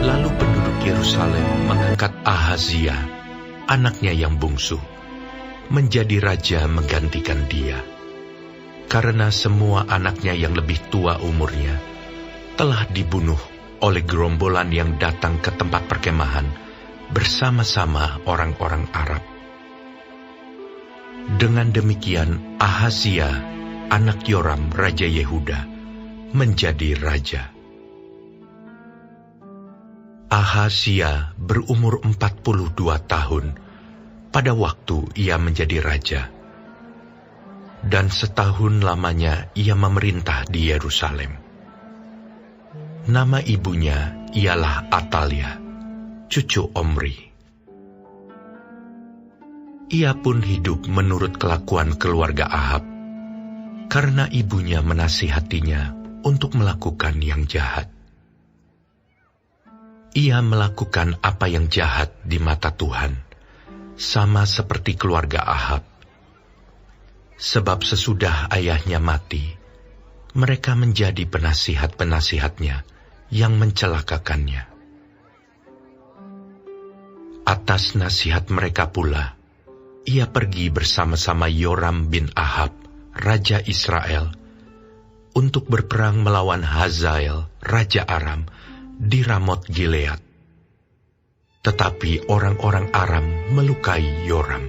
Lalu penduduk Yerusalem mengangkat Ahazia, anaknya yang bungsu, menjadi raja menggantikan dia. Karena semua anaknya yang lebih tua umurnya telah dibunuh oleh gerombolan yang datang ke tempat perkemahan bersama-sama orang-orang Arab. Dengan demikian Ahazia, anak Yoram Raja Yehuda, menjadi raja. Ahazia berumur 42 tahun pada waktu ia menjadi raja. Dan setahun lamanya ia memerintah di Yerusalem. Nama ibunya ialah Atalia, cucu Omri. Ia pun hidup menurut kelakuan keluarga Ahab, karena ibunya menasihatinya untuk melakukan yang jahat. Ia melakukan apa yang jahat di mata Tuhan, sama seperti keluarga Ahab. Sebab sesudah ayahnya mati, mereka menjadi penasihat-penasihatnya yang mencelakakannya. Atas nasihat mereka pula, ia pergi bersama-sama Yoram bin Ahab, Raja Israel, untuk berperang melawan Hazael, Raja Aram, di Ramot Gilead. Tetapi orang-orang Aram melukai Yoram.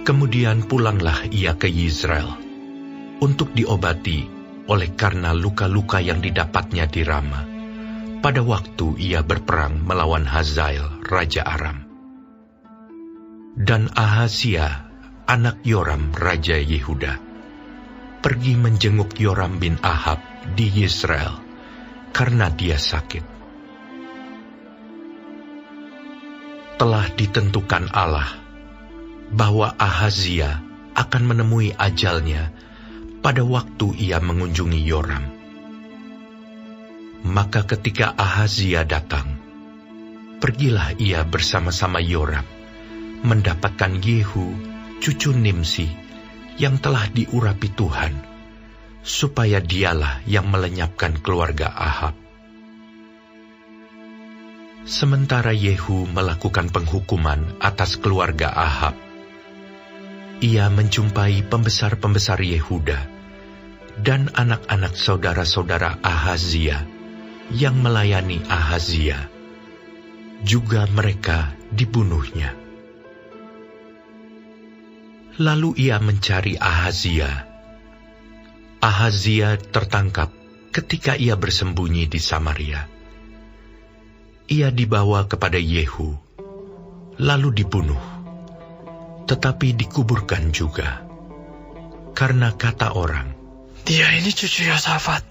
Kemudian pulanglah ia ke Yizreel untuk diobati oleh karena luka-luka yang didapatnya di Rama pada waktu ia berperang melawan Hazael, Raja Aram. Dan Ahazia, anak Yoram, Raja Yehuda, pergi menjenguk Yoram bin Ahab di Yizreel karena dia sakit. Telah ditentukan Allah bahwa Ahazia akan menemui ajalnya pada waktu ia mengunjungi Yoram. Maka ketika Ahazia datang, pergilah ia bersama-sama Yoram, mendapatkan Yehu, cucu Nimsi, yang telah diurapi Tuhan, supaya dialah yang melenyapkan keluarga Ahab. Sementara Yehu melakukan penghukuman atas keluarga Ahab, ia menjumpai pembesar-pembesar Yehuda dan anak-anak saudara-saudara Ahazia yang melayani Ahazia. Juga mereka dibunuhnya. Lalu ia mencari Ahazia. Ahazia tertangkap ketika ia bersembunyi di Samaria. Ia dibawa kepada Yehu, lalu dibunuh, tetapi dikuburkan juga. Karena kata orang, "Dia ini cucu Yosafat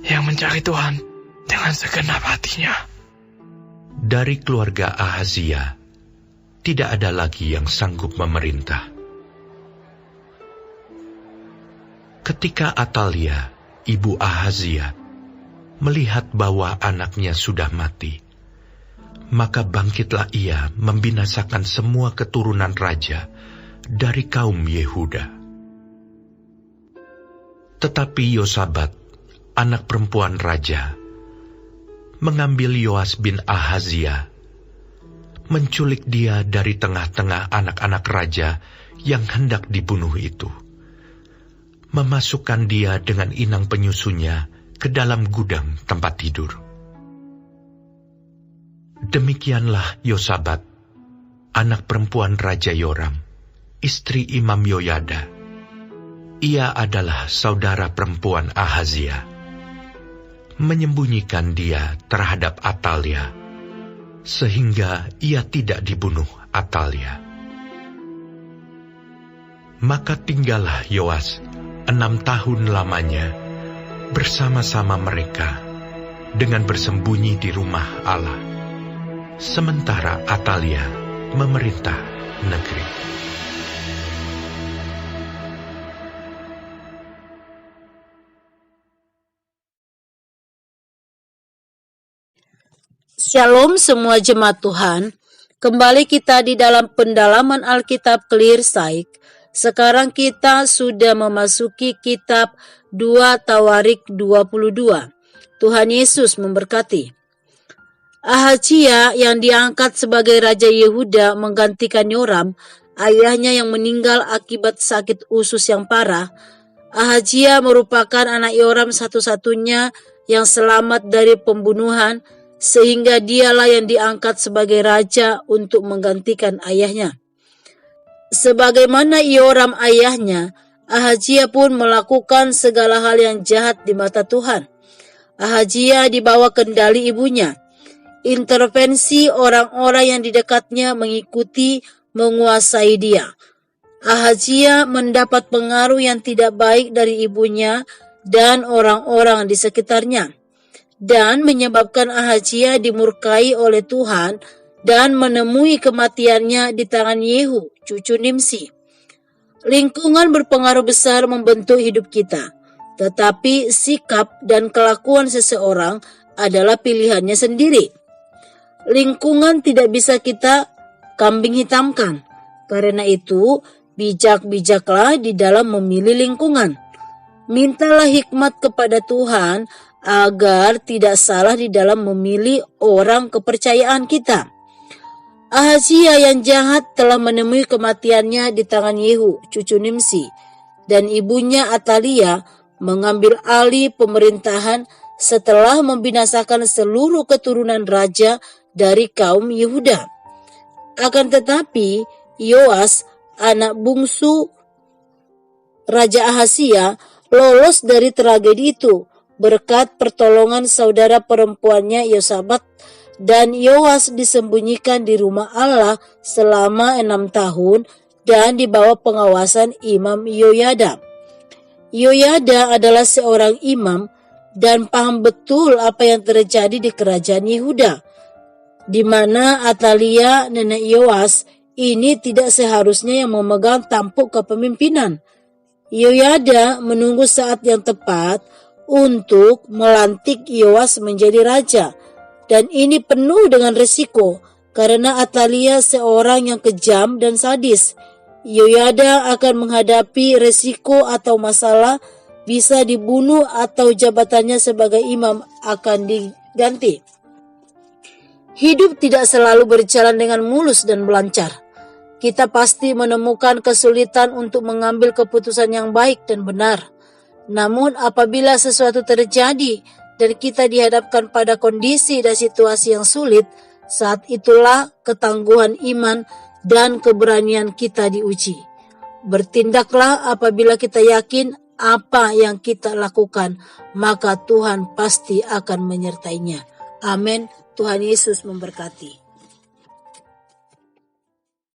yang mencari Tuhan dengan segenap hatinya." Dari keluarga Ahazia tidak ada lagi yang sanggup memerintah. Ketika Atalia, ibu Ahazia, melihat bahwa anaknya sudah mati, maka bangkitlah ia membinasakan semua keturunan raja dari kaum Yehuda. Tetapi Yosabat, anak perempuan raja, mengambil Yoas bin Ahazia, menculik dia dari tengah-tengah anak-anak raja yang hendak dibunuh itu, memasukkan dia dengan inang penyusunya ke dalam gudang tempat tidur. Demikianlah Yosabat, anak perempuan Raja Yoram, istri Imam Yoyada. Ia adalah saudara perempuan Ahazia, menyembunyikan dia terhadap Atalia, sehingga ia tidak dibunuh Atalia. Maka tinggallah Yoas 6 tahun lamanya bersama-sama mereka dengan bersembunyi di rumah Allah, sementara Atalia memerintah negeri. Shalom semua jemaat Tuhan. Kembali kita di dalam pendalaman Alkitab Clear Sight. Sekarang kita sudah memasuki kitab 2 Tawarik 22. Tuhan Yesus memberkati. Ahazia yang diangkat sebagai Raja Yehuda menggantikan Yoram, ayahnya yang meninggal akibat sakit usus yang parah. Ahazia merupakan anak Yoram satu-satunya yang selamat dari pembunuhan, sehingga dialah yang diangkat sebagai raja untuk menggantikan ayahnya. Sebagaimana Yoram ayahnya, Ahazia pun melakukan segala hal yang jahat di mata Tuhan. Ahazia dibawa kendali ibunya. Intervensi orang-orang yang di dekatnya mengikuti menguasai dia. Ahazia mendapat pengaruh yang tidak baik dari ibunya dan orang-orang di sekitarnya, dan menyebabkan Ahazia dimurkai oleh Tuhan dan menemui kematiannya di tangan Yehu, cucu Nimsi. Lingkungan berpengaruh besar membentuk hidup kita, tetapi sikap dan kelakuan seseorang adalah pilihannya sendiri. Lingkungan tidak bisa kita kambing hitamkan. Karena itu, bijak-bijaklah di dalam memilih lingkungan. Mintalah hikmat kepada Tuhan agar tidak salah di dalam memilih orang kepercayaan kita. Ahazia yang jahat telah menemui kematiannya di tangan Yehu, cucu Nimsi, dan ibunya Atalia mengambil alih pemerintahan setelah membinasakan seluruh keturunan raja dari kaum Yehuda. Akan tetapi, Yoas, anak bungsu Raja Ahazia, lolos dari tragedi itu berkat pertolongan saudara perempuannya Yosabat, dan Yoas disembunyikan di rumah Allah selama 6 tahun dan di bawah pengawasan Imam Yoyada. Yoyada adalah seorang imam dan paham betul apa yang terjadi di kerajaan Yehuda, di mana Atalia, nenek Yoas, ini tidak seharusnya yang memegang tampuk kepemimpinan. Yoyada menunggu saat yang tepat untuk melantik Yoas menjadi raja, dan ini penuh dengan risiko karena Atalia seorang yang kejam dan sadis. Yoyada akan menghadapi risiko atau masalah, bisa dibunuh atau jabatannya sebagai imam akan diganti. Hidup tidak selalu berjalan dengan mulus dan melancar. Kita pasti menemukan kesulitan untuk mengambil keputusan yang baik dan benar. Namun apabila sesuatu terjadi dan kita dihadapkan pada kondisi dan situasi yang sulit, saat itulah ketangguhan iman dan keberanian kita diuji. Bertindaklah apabila kita yakin apa yang kita lakukan, maka Tuhan pasti akan menyertainya. Amin. Tuhan Yesus memberkati.